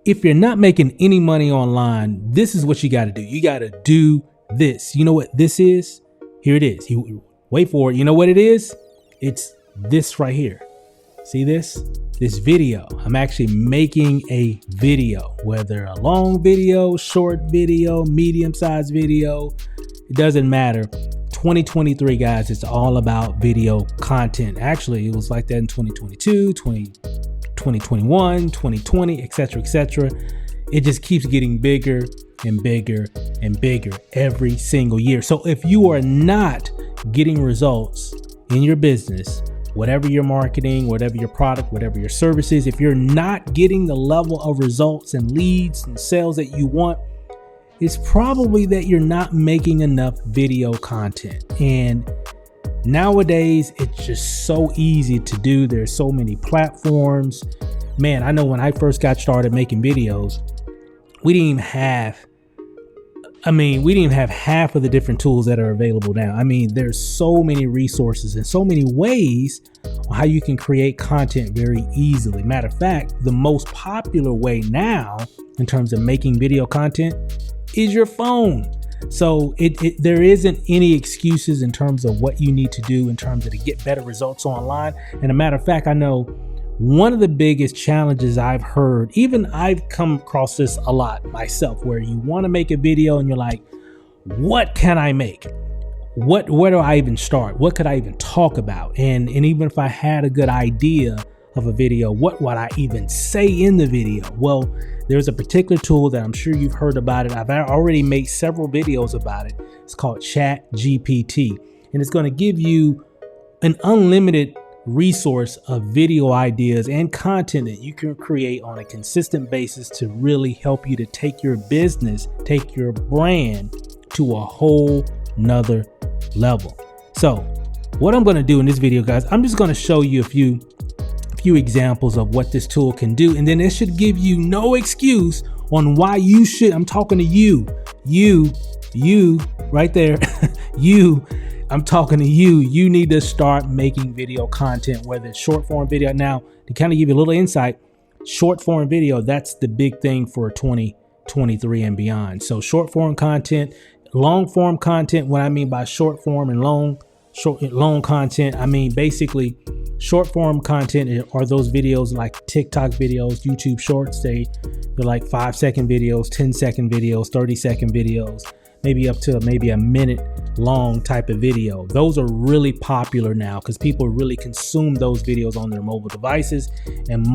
if you're not making any money online, this is what you got to do. You got to do this. You know what this is? Here it is. You wait for it. You know what it is? It's this right here. See this video? I'm actually making a video, whether a long video, short video, medium-sized video, it doesn't matter. 2023, guys, it's all about video content. Actually, it was like that in 2022, 2021, 2020, etc. It just keeps getting bigger and bigger and bigger every single year. So if you are not getting results in your business, whatever your marketing, whatever your product, whatever your services, if you're not getting the level of results and leads and sales that you want, it's probably that you're not making enough video content. And nowadays, it's just so easy to do. There's so many platforms. Man, I know when I first got started making videos, we didn't even have half of the different tools that are available now. I mean, there's so many resources and so many ways on how you can create content very easily. Matter of fact, the most popular way now in terms of making video content is your phone. So there isn't any excuses in terms of what you need to do in terms of to get better results online. And a matter of fact, I know one of the biggest challenges I've heard, even I've come across this a lot myself, where you want to make a video and you're like, what can I make? Where do I even start? What could I even talk about? And even if I had a good idea of a video, what would I even say in the video? Well, there's a particular tool that I'm sure you've heard about it. I've already made several videos about it. It's called ChatGPT, and it's going to give you an unlimited resource of video ideas and content that you can create on a consistent basis to really help you to take your business, take your brand to a whole nother level. So what I'm going to do in this video, guys, I'm just going to show you a few examples of what this tool can do, and then it should give you no excuse on why you should. I'm talking to you right there. I'm talking to you. You need to start making video content, whether it's short form video. Now, to kind of give you a little insight, short form video, that's the big thing for 2023 and beyond. So short form content, long form content. What I mean by short form and long content, I mean basically short form content are those videos like TikTok videos, YouTube shorts. They're like 5-second videos, 10-second videos, 30-second videos, maybe up to maybe a minute long type of video. Those are really popular now because people really consume those videos on their mobile devices. And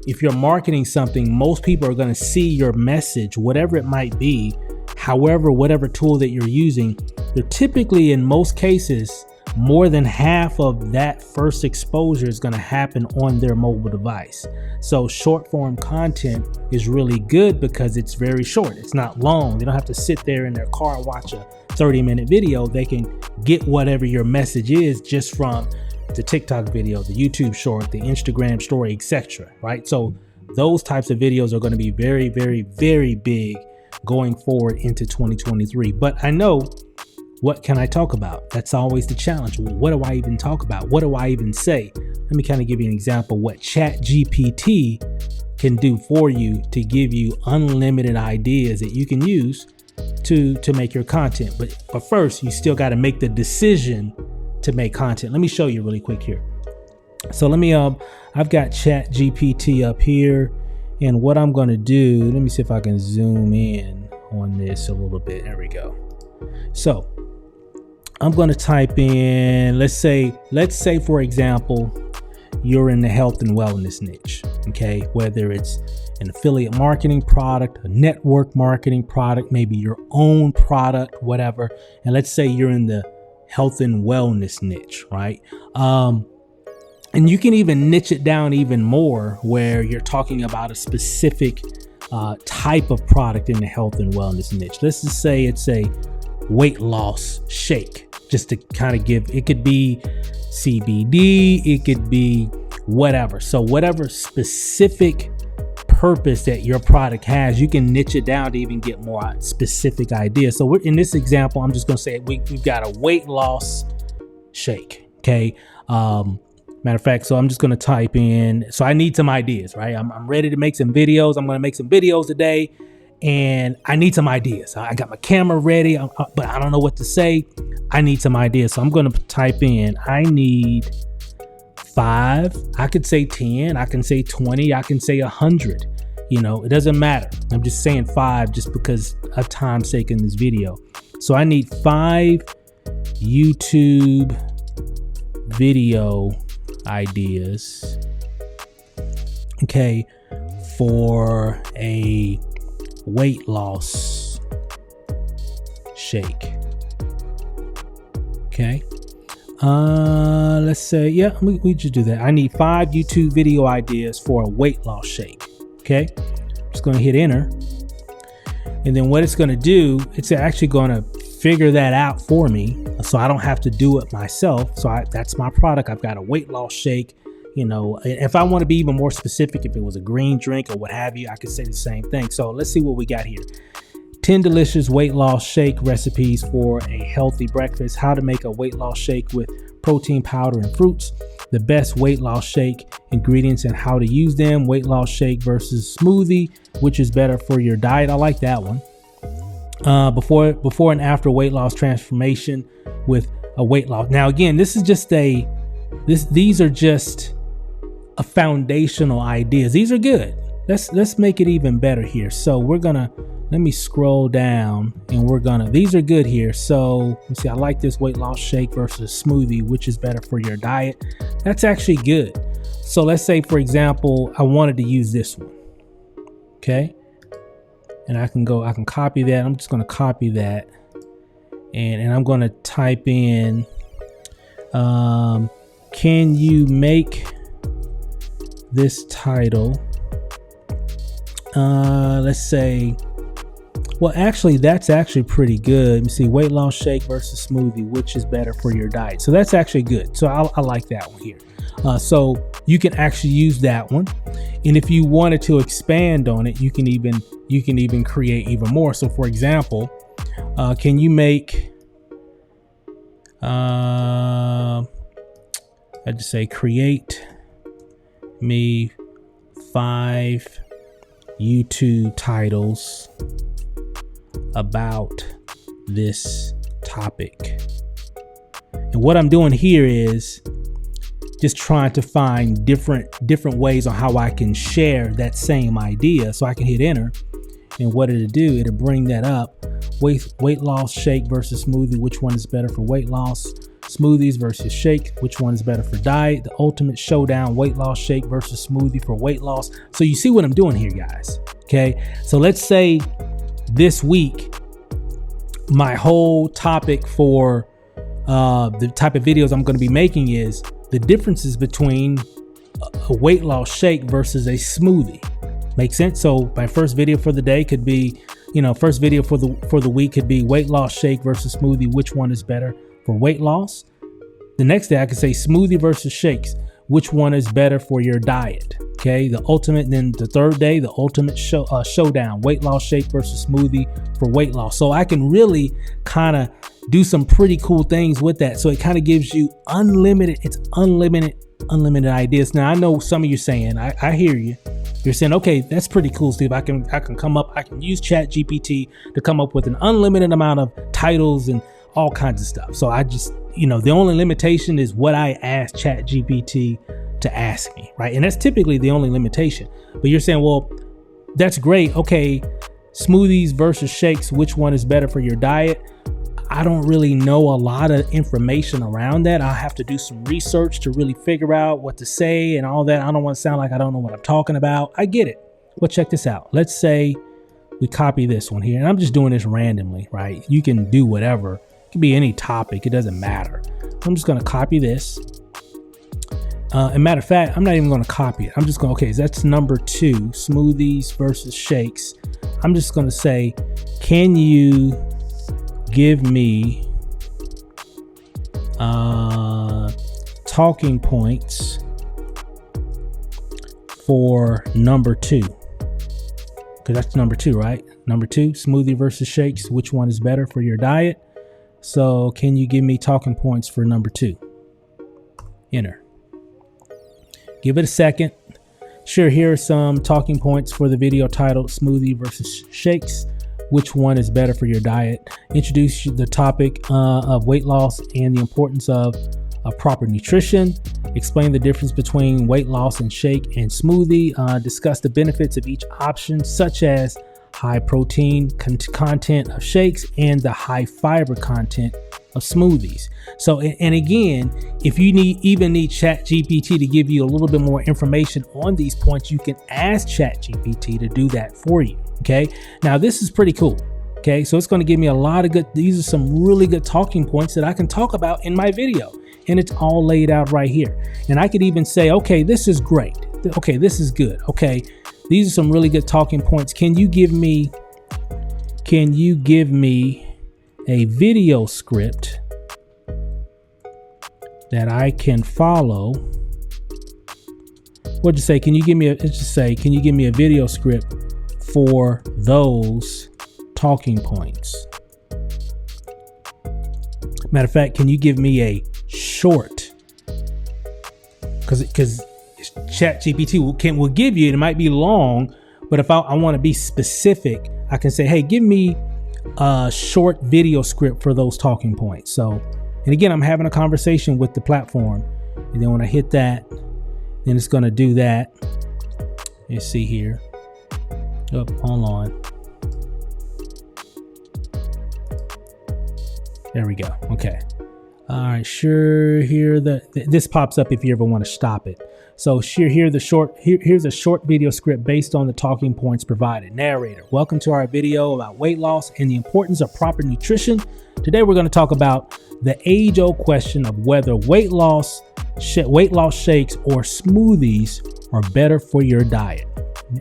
if you're marketing something, most people are going to see your message, whatever it might be. However, whatever tool that you're using, they're typically, in most cases, more than half of that first exposure is going to happen on their mobile device. So short form content is really good because it's very short. It's not long. They don't have to sit there in their car and watch a 30-minute video. They can get whatever your message is just from the TikTok video, the YouTube short, the Instagram story, etc. Right? So those types of videos are going to be very, very, very big going forward into 2023. But I know, what can I talk about? That's always the challenge. What do I even talk about? What do I even say? Let me kind of give you an example what ChatGPT can do for you to give you unlimited ideas that you can use to make your content. But first, you still got to make the decision to make content. Let me show you really quick here. So I've got ChatGPT up here, and what I'm going to do, let me see if I can zoom in on this a little bit. There we go. So I'm going to type in, let's say, for example, you're in the health and wellness niche. Okay. Whether it's an affiliate marketing product, a network marketing product, maybe your own product, whatever. And let's say you're in the health and wellness niche, right? And you can even niche it down even more where you're talking about a specific type of product in the health and wellness niche. Let's just say it's a weight loss shake, just to kind of give, it could be CBD, it could be whatever. So whatever specific purpose that your product has, you can niche it down to even get more specific ideas. So we're in this example, I'm just going to say we've got a weight loss shake. Okay. Matter Matter of fact, so I'm just going to type in, so I need some ideas, right? I'm ready to make some videos. I'm going to make some videos today, and I need some ideas. I got my camera ready, but I don't know what to say. I need some ideas. So I'm going to type in, I need 5. I could say 10. I can say 20. I can say 100. You know, it doesn't matter. I'm just saying 5 just because of time's sake in this video. So I need 5 YouTube video ideas, okay, for a weight loss shake. Okay, let's say, yeah, we just do that. I need 5 YouTube video ideas for a weight loss shake. Okay, I'm just going to hit enter, and then what it's going to do, it's actually going to figure that out for me, so I don't have to do it myself. So that's my product. I've got a weight loss shake. You know, if I want to be even more specific, if it was a green drink or what have you, I could say the same thing. So let's see what we got here. 10 delicious weight loss shake recipes for a healthy breakfast. How to make a weight loss shake with protein powder and fruits. The best weight loss shake ingredients and how to use them. Weight loss shake versus smoothie, which is better for your diet. I like that one. Before and after weight loss transformation with a weight loss. Now again, this is just these are just a foundational ideas. These are good. Let's make it even better here. So let me scroll down, and these are good here. So let me see, I like this weight loss shake versus smoothie, which is better for your diet. That's actually good. So let's say, for example, I wanted to use this one. Okay. And I can copy that. I'm just going to copy that. And I'm going to type in, can you make this title? Let's say, well, actually, that's actually pretty good. Let me see, weight loss shake versus smoothie, which is better for your diet. So that's actually good. So I like that one here. So you can actually use that one. And if you wanted to expand on it, you can even create even more. So for example, can you make, I just say create me 5 YouTube titles about this topic. And what I'm doing here is just trying to find different ways on how I can share that same idea. So I can hit enter, and what it'll do, it'll bring that up. Weight loss shake versus smoothie, which one is better for weight loss? Smoothies versus shake, which one is better for diet? The ultimate showdown, weight loss shake versus smoothie for weight loss. So you see what I'm doing here, guys. Okay, so let's say this week my whole topic for the type of videos I'm going to be making is the differences between a weight loss shake versus a smoothie. Make sense? So my first video for the day could be, first video for the week could be weight loss shake versus smoothie, which one is better for weight loss? The next day I could say smoothie versus shakes, which one is better for your diet? Okay, the ultimate. Then the third day, the ultimate showdown, weight loss shake versus smoothie for weight loss. So I can really kind of do some pretty cool things with that. So it kind of gives you unlimited ideas. Now I know some of you saying, I hear you. You're saying, okay, that's pretty cool, Steve. I can use ChatGPT to come up with an unlimited amount of titles and all kinds of stuff. So I just, the only limitation is what I ask ChatGPT to ask me, right? And that's typically the only limitation. But you're saying, well, that's great. Okay, smoothies versus shakes, which one is better for your diet? I don't really know a lot of information around that. I'll have to do some research to really figure out what to say and all that. I don't want to sound like I don't know what I'm talking about. I get it. Well, check this out. Let's say we copy this one here, and I'm just doing this randomly, right? You can do whatever. It can be any topic. It doesn't matter. I'm just going to copy this. And matter of fact, I'm not even going to copy it. I'm just going, okay, that's number 2, smoothies versus shakes. I'm just going to say, can you give me talking points for number 2? Because that's number 2, right? Number 2, smoothie versus shakes. Which one is better for your diet? So can you give me talking points for number 2? Enter. Give it a second. Sure, here are some talking points for the video titled Smoothie versus Shakes. Which one is better for your diet? Introduce the topic of weight loss and the importance of proper nutrition. Explain the difference between weight loss and shake and smoothie. Discuss the benefits of each option, such as high protein content of shakes and the high fiber content of smoothies. So, and again, if you need ChatGPT to give you a little bit more information on these points, you can ask ChatGPT to do that for you. Okay. Now this is pretty cool. Okay. So it's going to give me a lot of these are some really good talking points that I can talk about in my video, and it's all laid out right here. And I could even say, okay, this is great. Okay. This is good. Okay. These are some really good talking points. Can you give me a video script that I can follow? What'd you say? Can you give me a video script for those talking points? Matter of fact, can you give me a short? Because ChatGPT will give you, it might be long, but if I want to be specific, I can say, hey, give me a short video script for those talking points. So, and again, I'm having a conversation with the platform, and then when I hit that, then it's going to do that. You see here. Oh, hold on. There we go. Okay. All right. Sure. Here this pops up if you ever want to stop it. So sure. Here's a short video script based on the talking points provided. Narrator: welcome to our video about weight loss and the importance of proper nutrition. Today we're going to talk about the age-old question of whether weight loss shakes or smoothies are better for your diet.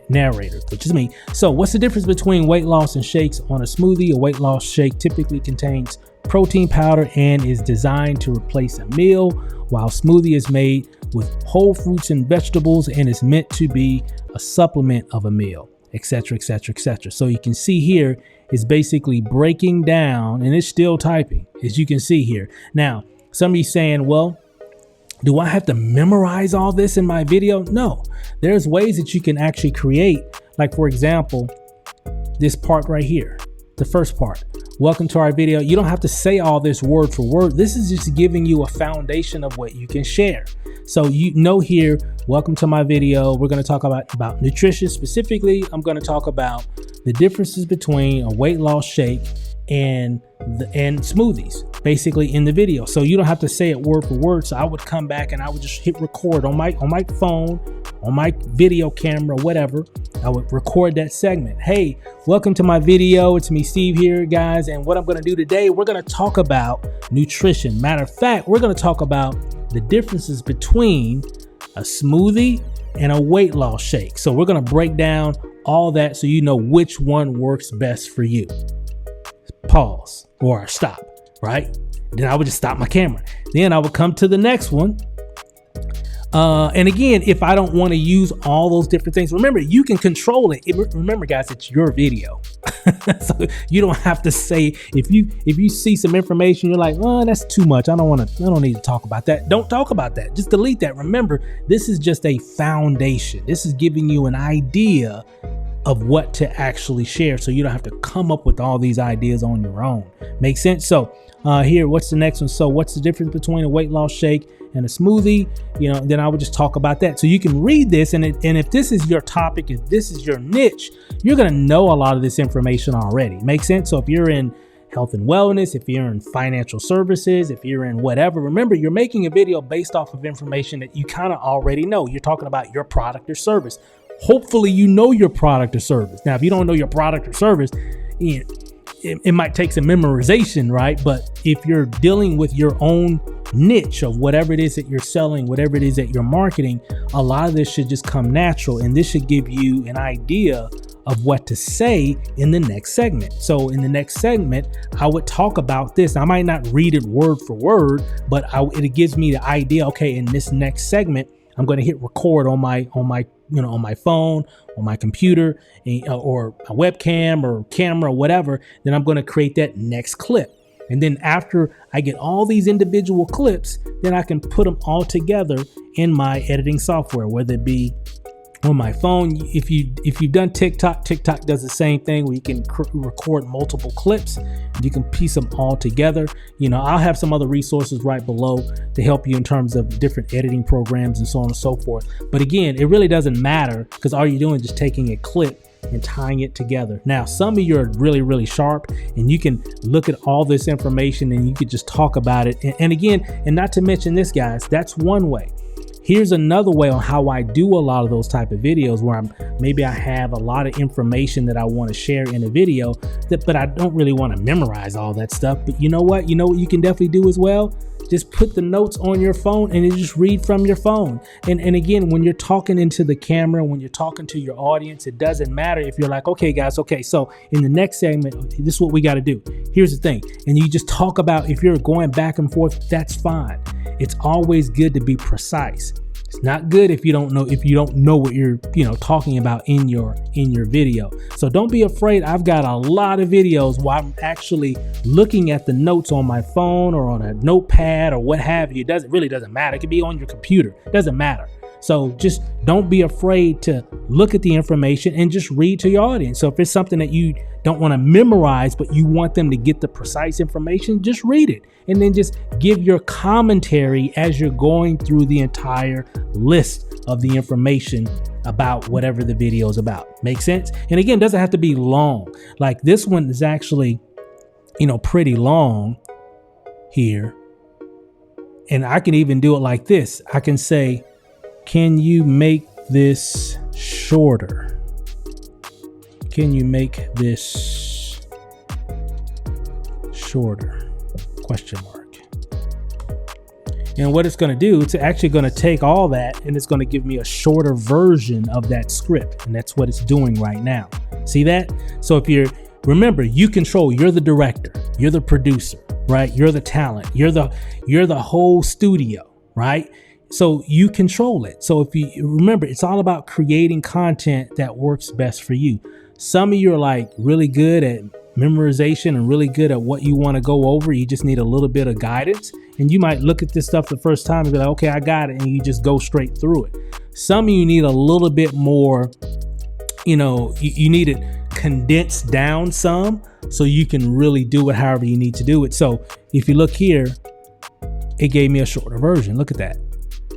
Narrator, which is me. So what's the difference between weight loss and shakes on a smoothie? A weight loss shake typically contains protein powder and is designed to replace a meal, while smoothie is made with whole fruits and vegetables and is meant to be a supplement of a meal, etc., etc., etc. So you can see here is basically breaking down, and it's still typing, as you can see here. Now, some of you saying, well, do I have to memorize all this in my video? No, there's ways that you can actually create, like for example, this part right here, the first part. Welcome to our video. You don't have to say all this word for word. This is just giving you a foundation of what you can share. So you know here, welcome to my video. We're going to talk about nutrition. Specifically, I'm going to talk about the differences between a weight loss shake and smoothies, basically in the video. So you don't have to say it word for word. So I would come back and I would just hit record on my phone, on my video camera, whatever. I would record that segment. Hey, welcome to my video. It's me, Steve, here, guys. And what I'm going to do today, we're going to talk about nutrition. Matter of fact, we're going to talk about the differences between a smoothie and a weight loss shake. So we're going to break down all that so you know which one works best for you. Pause or stop, right? Then I would just stop my camera. Then I would come to the next one. And again, if I don't want to use all those different things, remember, you can control it. Remember, guys, it's your video. So you don't have to say, if you see some information, you're like, oh, that's too much. I don't need to talk about that. Don't talk about that. Just delete that. Remember, this is just a foundation. This is giving you an idea of what to actually share, so you don't have to come up with all these ideas on your own. Make sense? So here, what's the next one? So what's the difference between a weight loss shake and a smoothie? You know, then I would just talk about that. So you can read this, and if this is your topic, if this is your niche, you're gonna know a lot of this information already. Make sense? So if you're in health and wellness, if you're in financial services, if you're in whatever, remember, you're making a video based off of information that you kind of already know. You're talking about your product or service. Hopefully you know your product or service. Now, if you don't know your product or service, it might take some memorization, right? But if you're dealing with your own niche of whatever it is that you're selling, whatever it is that you're marketing, a lot of this should just come natural, and this should give you an idea of what to say in the next segment. So in the next segment, I would talk about this. I might not read it word for word, but it gives me the idea. Okay, in this next segment, I'm going to hit record on my phone, on my computer, or a webcam or camera, or whatever. Then I'm going to create that next clip. And then after I get all these individual clips, then I can put them all together in my editing software, whether it be on my phone. If you've done TikTok does the same thing where you can record multiple clips and you can piece them all together. I'll have some other resources right below to help you in terms of different editing programs and so on and so forth. But again, it really doesn't matter because all you're doing is just taking a clip and tying it together. Now, some of you are really, really sharp and you can look at all this information and you could just talk about it. And again, and not to mention this, guys, that's one way. Here's another way on how I do a lot of those type of videos where maybe I have a lot of information that I want to share in a video, but I don't really want to memorize all that stuff. But you know what you can definitely do as well? Just put the notes on your phone and you just read from your phone. And again, when you're talking into the camera, when you're talking to your audience, it doesn't matter if you're like, okay, guys, okay, so in the next segment, this is what we got to do. Here's the thing. And you just talk about, if you're going back and forth, that's fine. It's always good to be precise. It's not good if you don't know what you're talking about in your video. So don't be afraid. I've got a lot of videos where I'm actually looking at the notes on my phone or on a notepad or what have you. It really doesn't matter. It could be on your computer. It doesn't matter. So just don't be afraid to look at the information and just read to your audience. So if it's something that you don't want to memorize, but you want them to get the precise information, just read it and then just give your commentary as you're going through the entire list of the information about whatever the video is about. Make sense? And again, it doesn't have to be long. Like this one is actually, pretty long here. And I can even do it like this. I can say, can you make this shorter? Can you make this shorter? Question mark. And what it's going to do, it's actually going to take all that and it's going to give me a shorter version of that script. And that's what it's doing right now. See that? So remember, you're the director, you're the producer, right? You're the talent, you're the whole studio, right? So you control it. So if you remember, it's all about creating content that works best for you. Some of you are like really good at memorization and really good at what you want to go over. You just need a little bit of guidance. And you might look at this stuff the first time and be like, okay, I got it. And you just go straight through it. Some of you need a little bit more, you need it condensed down some so you can really do it however you need to do it. So if you look here, it gave me a shorter version. Look at that.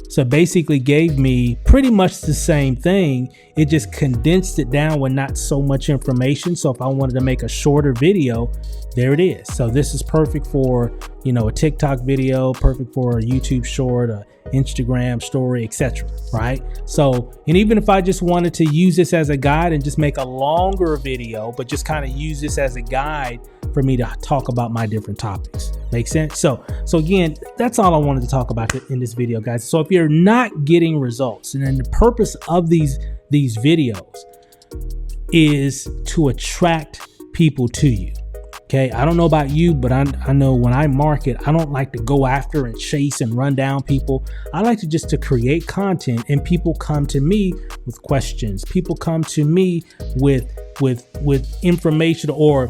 So it basically gave me pretty much the same thing. It just condensed it down with not so much information. So if I wanted to make a shorter video, there it is. So this is perfect for, a TikTok video, perfect for a YouTube short, a Instagram story, etc. Right? So, and even if I just wanted to use this as a guide and just make a longer video, but just kind of use this as a guide for me to talk about my different topics. Make sense? So again, that's all I wanted to talk about in this video, guys. So if you're not getting results, and then the purpose of these videos is to attract people to you. Okay, I don't know about you, but I know when I market, I don't like to go after and chase and run down people. I like to just to create content, and people come to me with questions. People come to me with information, or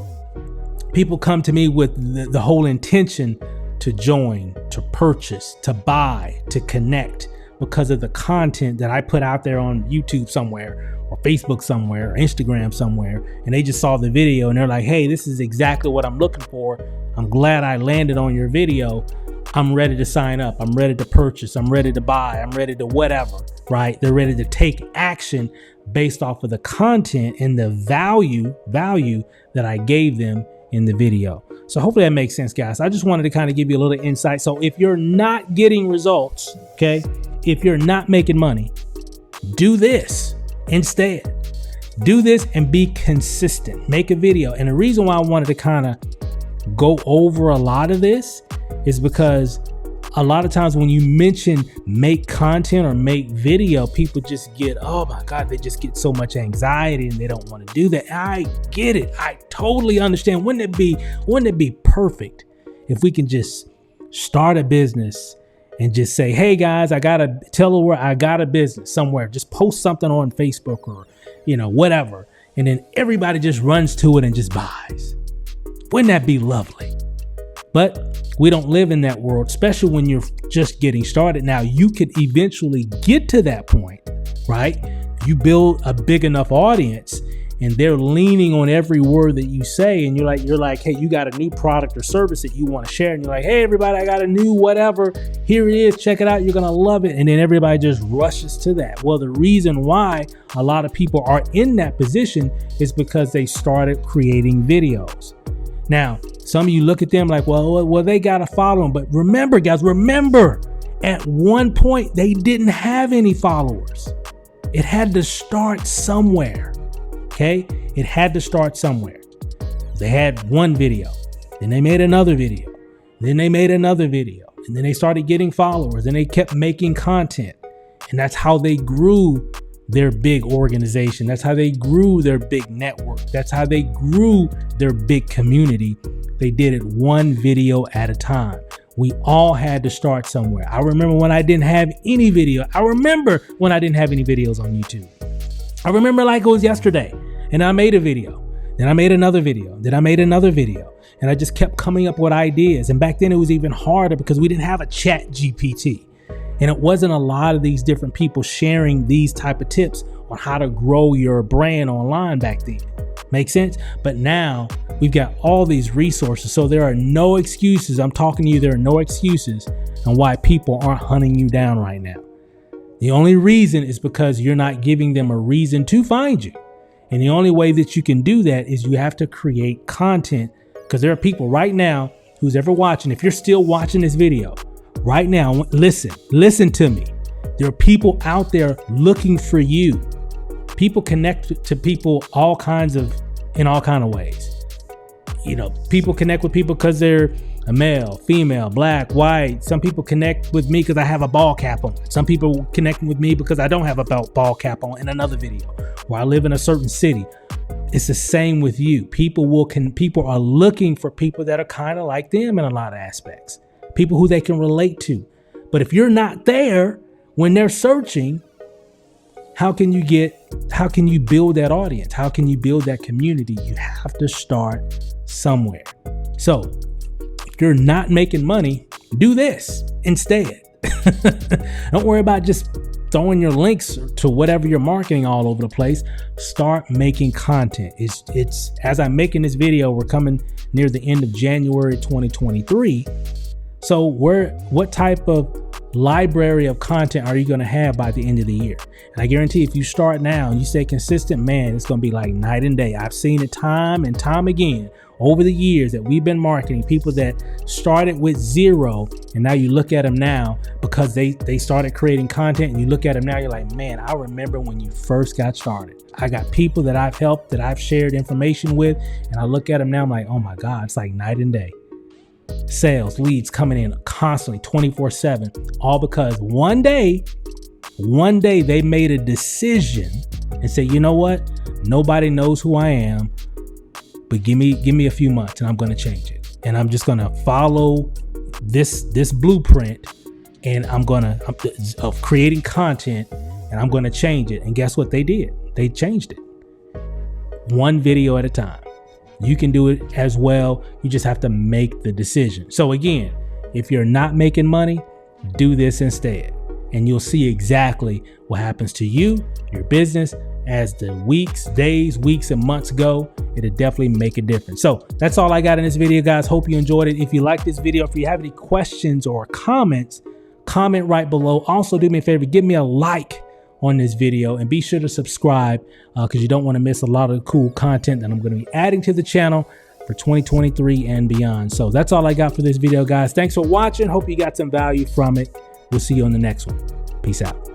people come to me with the whole intention to join, to purchase, to buy, to connect because of the content that I put out there on YouTube somewhere, or Facebook somewhere, or Instagram somewhere, and they just saw the video and they're like, hey, this is exactly what I'm looking for. I'm glad I landed on your video. I'm ready to sign up. I'm ready to purchase. I'm ready to buy. I'm ready to whatever, right? They're ready to take action based off of the content and the value that I gave them in the video. So hopefully that makes sense, guys. I just wanted to kind of give you a little insight. So if you're not getting results, okay, if you're not making money, do this instead. Do this and be consistent. Make a video. And the reason why I wanted to kind of go over a lot of this is because a lot of times when you mention make content or make video, people just get, oh my God, they just get so much anxiety and they don't want to do that. I get it. I totally understand. Wouldn't it be perfect if we can just start a business and just say, hey guys, I gotta tell her where I got a business somewhere. Just post something on Facebook or, whatever. And then everybody just runs to it and just buys. Wouldn't that be lovely? But we don't live in that world, especially when you're just getting started. Now, you could eventually get to that point, right? You build a big enough audience and they're leaning on every word that you say. And you're like, hey, you got a new product or service that you want to share. And you're like, hey, everybody, I got a new whatever. Here it is. Check it out. You're going to love it. And then everybody just rushes to that. Well, the reason why a lot of people are in that position is because they started creating videos. Now, some of you look at them like, well, they got to follow them. But remember, guys, at one point, they didn't have any followers. It had to start somewhere. Okay, it had to start somewhere. They had one video, then they made another video, then they made another video, and then they started getting followers, and they kept making content. And that's how they grew their big organization. That's how they grew their big network. That's how they grew their big community. They did it one video at a time. We all had to start somewhere. I remember when I didn't have any video. I remember when I didn't have any videos on YouTube. I remember like it was yesterday. And I made a video, then I made another video, then I made another video. And I just kept coming up with ideas. And back then it was even harder because we didn't have a chat GPT. And it wasn't a lot of these different people sharing these type of tips on how to grow your brand online back then. Make sense? But now we've got all these resources. So there are no excuses. I'm talking to you. There are no excuses on why people aren't hunting you down right now. The only reason is because you're not giving them a reason to find you. And the only way that you can do that is you have to create content, because there are people right now who's ever watching. If you're still watching this video right now, listen to me. There are people out there looking for you. People connect to people in all kinds of ways. You know, people connect with people because they're a male, female, black, white. Some people connect with me because I have a ball cap on. Some people connect with me because I don't have a ball cap on in another video, or I live in a certain city. It's the same with you. People are looking for people that are kind of like them in a lot of aspects, people who they can relate to. But if you're not there when they're searching, how can you build that audience? How can you build that community? You have to start somewhere. So if you're not making money, do this instead. Don't worry about just throwing your links to whatever you're marketing all over the place. Start making content. It's as I'm making this video, we're coming near the end of January 2023. So what type of library of content are you going to have by the end of the year? And I guarantee if you start now and you stay consistent, man, it's going to be like night and day. I've seen it time and time again over the years that we've been marketing, people that started with zero, and now you look at them now because they started creating content, and you look at them now, you're like, man, I remember when you first got started. I got people that I've helped, that I've shared information with, and I look at them now, I'm like, oh my God, it's like night and day. Sales, leads coming in constantly 24/7, all because one day they made a decision and said, you know what? Nobody knows who I am, but give me a few months and I'm going to change it. And I'm just going to follow this blueprint, and I'm of creating content, and I'm going to change it. And guess what they did? They changed it. One video at a time. You can do it as well. You just have to make the decision. So again, if you're not making money, do this instead, and you'll see exactly what happens to you, your business, as the weeks, and months go. It'll definitely make a difference. So that's all I got in this video, guys. Hope you enjoyed it. If you like this video, if you have any questions or comments, comment right below. Also, do me a favor, give me a like on this video, and be sure to subscribe because you don't want to miss a lot of cool content that I'm going to be adding to the channel for 2023 and beyond. So that's all I got for this video, guys. Thanks for watching. Hope you got some value from it. We'll see you on the next one. Peace out.